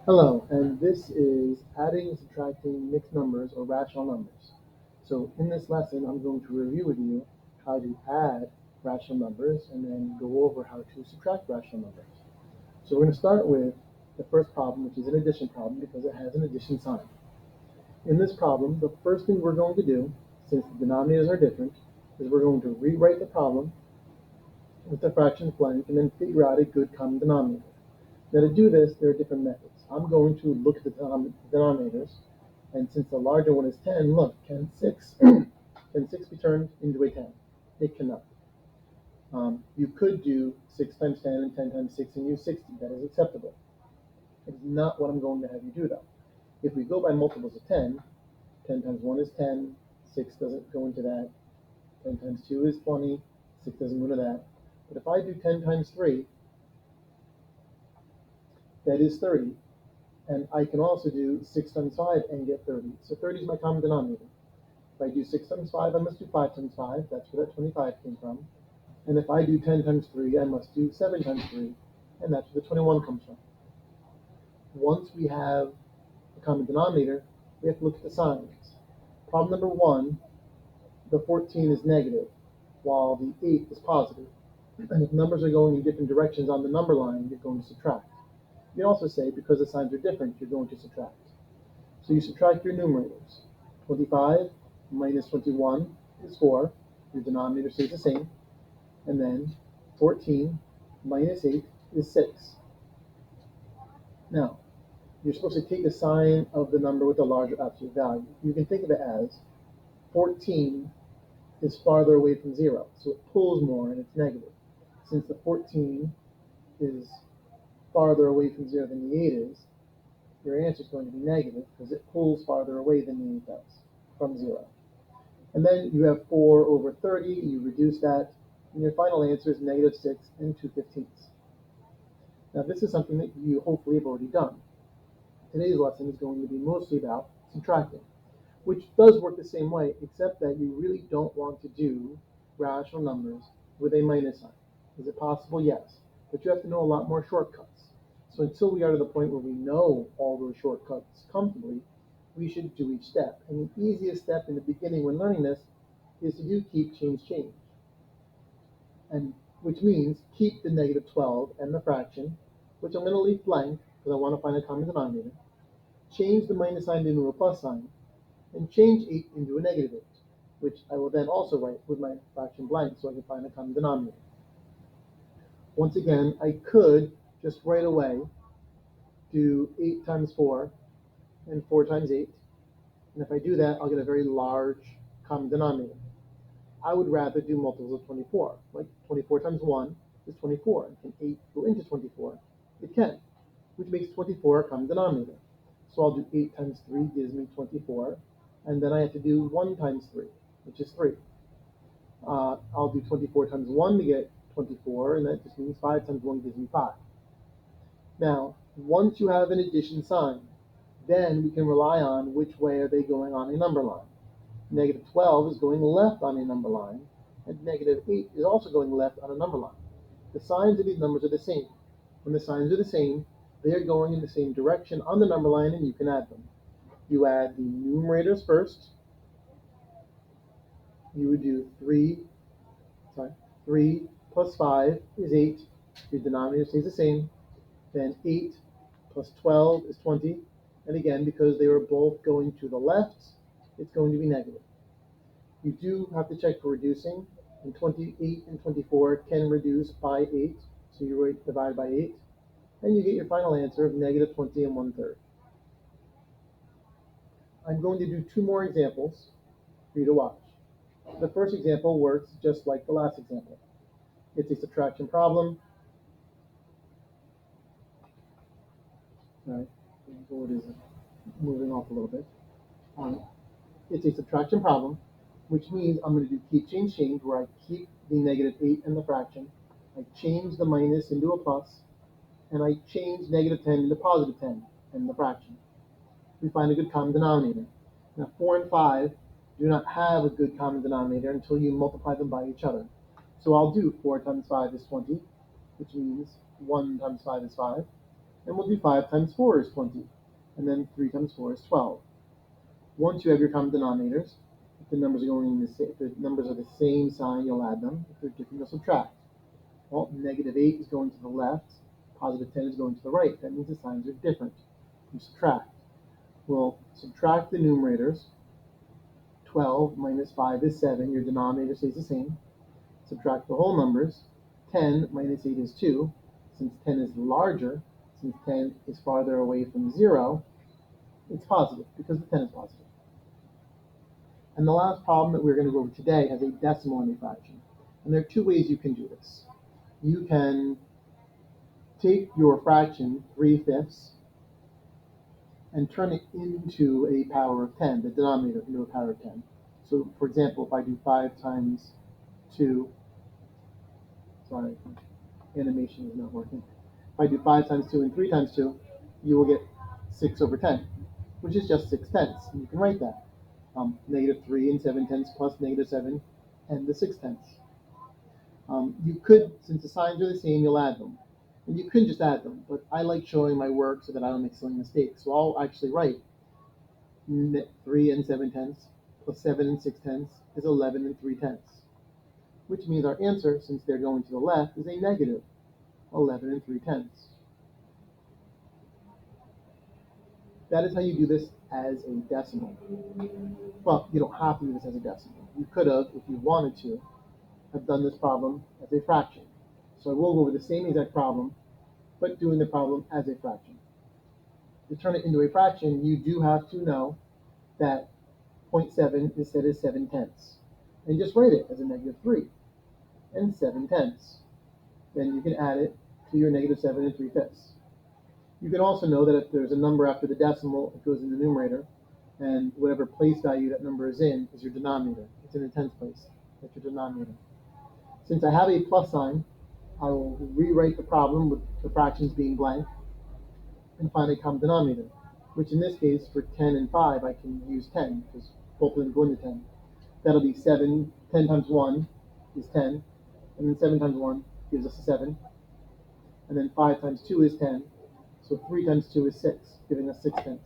Hello, and this is adding and subtracting mixed numbers or rational numbers. So in this lesson, I'm going to review with you how to add rational numbers and then go over how to subtract rational numbers. So we're going to start with the first problem, which is an addition problem because it has an addition sign. In this problem, the first thing we're going to do, since the denominators are different, is we're going to rewrite the problem with the fractions blank and then figure out a good common denominator. Now to do this, there are different methods. I'm going to look at the denominators, and since the larger one is 10, look, can 6, can 6 be turned into a 10? It cannot. You could do 6 times 10 and 10 times 6 and use 60. That is acceptable. It's not what I'm going to have you do, though. If we go by multiples of 10, 10 times 1 is 10, 6 doesn't go into that, 10 times 2 is 20, 6 doesn't go into that. But if I do 10 times 3, that is 30. And I can also do 6 times 5 and get 30. So 30 is my common denominator. If I do 6 times 5, I must do 5 times 5. That's where that 25 came from. And if I do 10 times 3, I must do 7 times 3. And that's where the 21 comes from. Once we have a common denominator, we have to look at the signs. Problem number 1, the 14 is negative, while the 8 is positive. And if numbers are going in different directions on the number line, you're going to subtract. You can also say, because the signs are different, you're going to subtract. So you subtract your numerators. 25 minus 21 is 4. Your denominator stays the same. And then 14 minus 8 is 6. Now, you're supposed to take the sign of the number with the larger absolute value. You can think of it as 14 is farther away from 0, so it pulls more and it's negative. Since the 14 is farther away from 0 than the 8 is, your answer is going to be negative because it pulls farther away than the 8 does from 0. And then you have 4 over 30, you reduce that, and your final answer is negative 6 and 2/15. Now this is something that you hopefully have already done. Today's lesson is going to be mostly about subtracting, which does work the same way, except that you really don't want to do rational numbers with a minus sign. Is it possible? Yes. But you have to know a lot more shortcuts. So until we are to the point where we know all those shortcuts comfortably, we should do each step. And the easiest step in the beginning when learning this is to do keep, change, change. And which means keep the negative 12 and the fraction, which I'm going to leave blank because I want to find a common denominator. Change the minus sign into a plus sign, and change 8 into a negative 8, which I will then also write with my fraction blank so I can find a common denominator. Once again, I could just right away do 8 times 4 and 4 times 8, and if I do that, I'll get a very large common denominator. I would rather do multiples of 24, like 24 times 1 is 24, and can 8 go into 24? It can, which makes 24 a common denominator. So I'll do 8 times 3 gives me 24, and then I have to do 1 times 3, which is 3. I'll do 24 times 1 to get 24, and that just means 5 times 1 gives me 5. Now, once you have an addition sign, then we can rely on which way are they going on a number line. Negative 12 is going left on a number line, and negative 8 is also going left on a number line. The signs of these numbers are the same. When the signs are the same, they are going in the same direction on the number line, and you can add them. You add the numerators first. You would do 3 plus 5 is 8. Your denominator stays the same. Then 8 plus 12 is 20. And again, because they were both going to the left, it's going to be negative. You do have to check for reducing, and 28 and 24 can reduce by 8, so you divide by 8, and you get your final answer of negative 20 and 1/3. I'm going to do two more examples for you to watch. The first example works just like the last example. It's a subtraction problem. All right, the board is moving off a little bit. Um, it's a subtraction problem, which means I'm going to do keep, change, change, where I keep the negative 8 and the fraction. I change the minus into a plus, and I change negative 10 into positive 10 and the fraction. We find a good common denominator. Now 4 and 5 do not have a good common denominator until you multiply them by each other. So I'll do 4 times 5 is 20, which means 1 times 5 is 5. And we'll do 5 times 4 is 20. And then 3 times 4 is 12. Once you have your common denominators, if the numbers are if the numbers are the same sign, you'll add them. If they're different, you'll subtract. Well, negative 8 is going to the left, positive 10 is going to the right. That means the signs are different. You subtract. We'll subtract the numerators. 12 minus 5 is 7. Your denominator stays the same. Subtract the whole numbers. 10 minus 8 is 2. Since 10 is larger, since 10 is farther away from 0, it's positive because the 10 is positive. And the last problem that we're going to go over today has a decimal in a fraction. And there are two ways you can do this. You can take your fraction, 3/5, and turn it into a power of 10, the denominator into a power of 10. So, for example, if I do 5 times 2, sorry, animation is not working. If I do 5 times 2 and 3 times 2, you will get 6 over 10, which is just 6/10. And you can write that. Negative 3 and 7/10 plus negative 7 and the 6/10. You could, since the signs are the same, you'll add them. And you could just add them, but I like showing my work so that I don't make silly mistakes. So I'll actually write 3 and 7/10 plus 7 and 6/10 is 11 and 3/10, which means our answer, since they're going to the left, is a negative 11 and 3/10. That is how you do this as a decimal. Well, you don't have to do this as a decimal. You could have, if you wanted to, have done this problem as a fraction. So I will go over the same exact problem, but doing the problem as a fraction. To turn it into a fraction, you do have to know that 0.7 is set as 7/10. And just write it as a negative 3 and 7/10. Then you can add it to your negative 7 and 3/5. You can also know that if there's a number after the decimal, it goes in the numerator, and whatever place value that number is your denominator. It's in the tenths place. That's your denominator. Since I have a plus sign, I will rewrite the problem with the fractions being blank and find a common denominator, which in this case, for 10 and 5, I can use 10, because both of them go into 10. That'll be 7, 10 times 1 is 10, and then 7 times 1 gives us a 7, and then 5 times 2 is 10, so 3 times 2 is 6, giving us 6/10.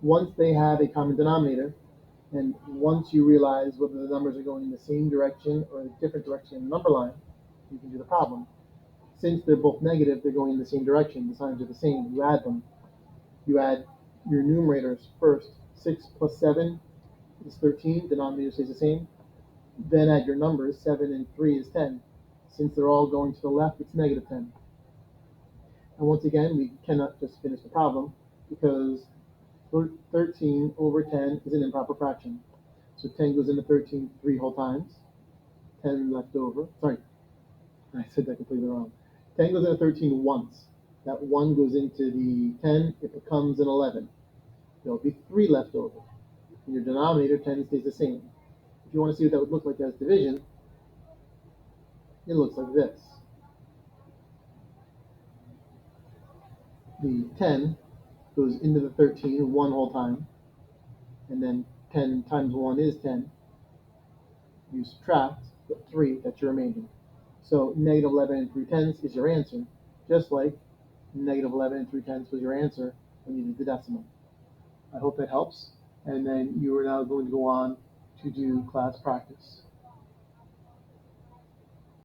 Once they have a common denominator, and once you realize whether the numbers are going in the same direction or a different direction in the number line, you can do the problem. Since they're both negative, they're going in the same direction, the signs are the same, you add them. You add your numerators first. 6 plus 7 is 13, denominator stays the same. Then add your numbers, 7 and 3 is 10. Since they're all going to the left, it's negative 10. And once again, we cannot just finish the problem because 13 over 10 is an improper fraction. So 10 goes into 13 3 whole times. 10 left over. Sorry, I said that completely wrong. 10 goes into 13 once. That 1 goes into the 10, it becomes an 11. There'll be 3 left over. In your denominator, 10 stays the same. If you want to see what that would look like as division, it looks like this. The 10 goes into the 13 one whole time, and then 10 times 1 is 10. You subtract the 3, that's your remainder. So negative 11 and 3/10 is your answer, just like negative 11 and 3/10 was your answer when you did the decimal. I hope that helps. And then you are now going to go on to do class practice.